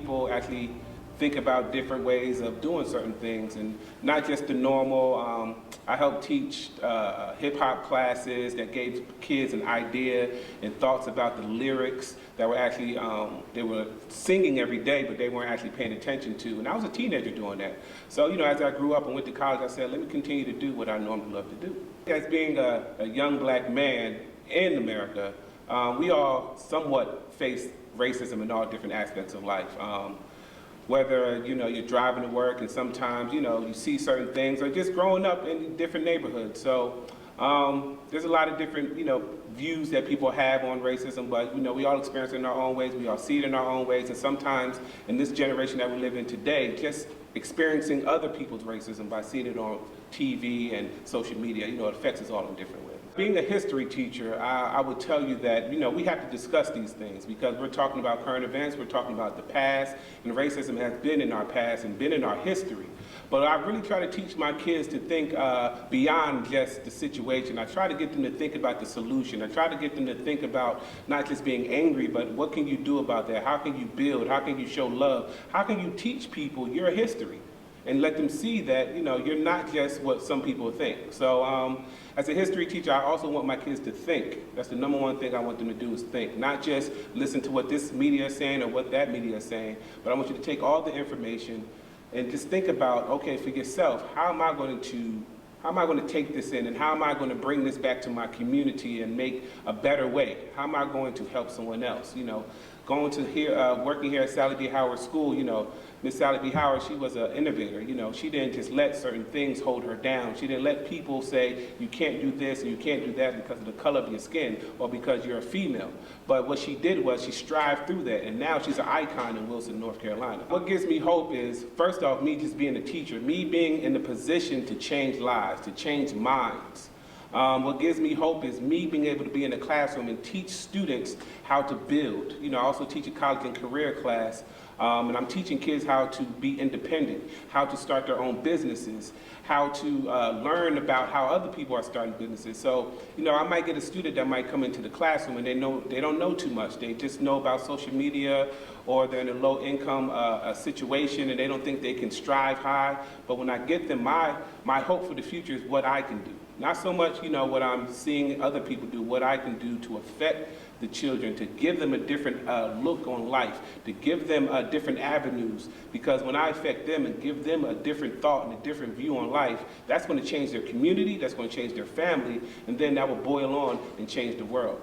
people actually think about different ways of doing certain things, and not just the normal. I helped teach hip-hop classes that gave kids an idea and thoughts about the lyrics that were actually, they were singing every day, but they weren't actually paying attention to. And I was a teenager doing that. So, as I grew up and went to college, I said, let me continue to do what I normally love to do. As being a young black man in America, we all somewhat face racism in all different aspects of life. Whether, you're driving to work and sometimes, you see certain things, or just growing up in different neighborhoods. So there's a lot of different, views that people have on racism, but, we all experience it in our own ways. We all see it in our own ways. And sometimes in this generation that we live in today, just experiencing other people's racism by seeing it on TV and social media, it affects us all in different ways. Being a history teacher, I would tell you that, we have to discuss these things because we're talking about current events, we're talking about the past, and racism has been in our past and been in our history. But I really try to teach my kids to think beyond just the situation. I try to get them to think about the solution. I try to get them to think about not just being angry, but what can you do about that? How can you build? How can you show love? How can you teach people your history? And let them see that, you're not just what some people think. So as a history teacher, I also want my kids to think. That's the number one thing I want them to do is think. Not just listen to what this media is saying or what that media is saying, but I want you to take all the information and just think about, okay, for yourself, how am I going to take this in, and how am I going to bring this back to my community and make a better way? How am I going to help someone else? Going to here, working here at Sallie B. Howard School, Miss Sallie B. Howard, she was an innovator. She didn't just let certain things hold her down. She didn't let people say, you can't do this and you can't do that because of the color of your skin or because you're a female. But what she did was she strived through that, and now she's an icon in Wilson, North Carolina. What gives me hope is, first off, me just being a teacher, me being in the position to change lives, to change minds. What gives me hope is me being able to be in the classroom and teach students how to build. I also teach a college and career class, and I'm teaching kids how to be independent, how to start their own businesses, how to learn about how other people are starting businesses. So, I might get a student that might come into the classroom and they don't know too much. They just know about social media, or they're in a low-income situation and they don't think they can strive high. But when I get them, my hope for the future is what I can do. Not so much, what I'm seeing other people do, what I can do to affect the children, to give them a different look on life, to give them different avenues. Because when I affect them and give them a different thought and a different view on life, that's going to change their community, that's going to change their family, and then that will boil on and change the world.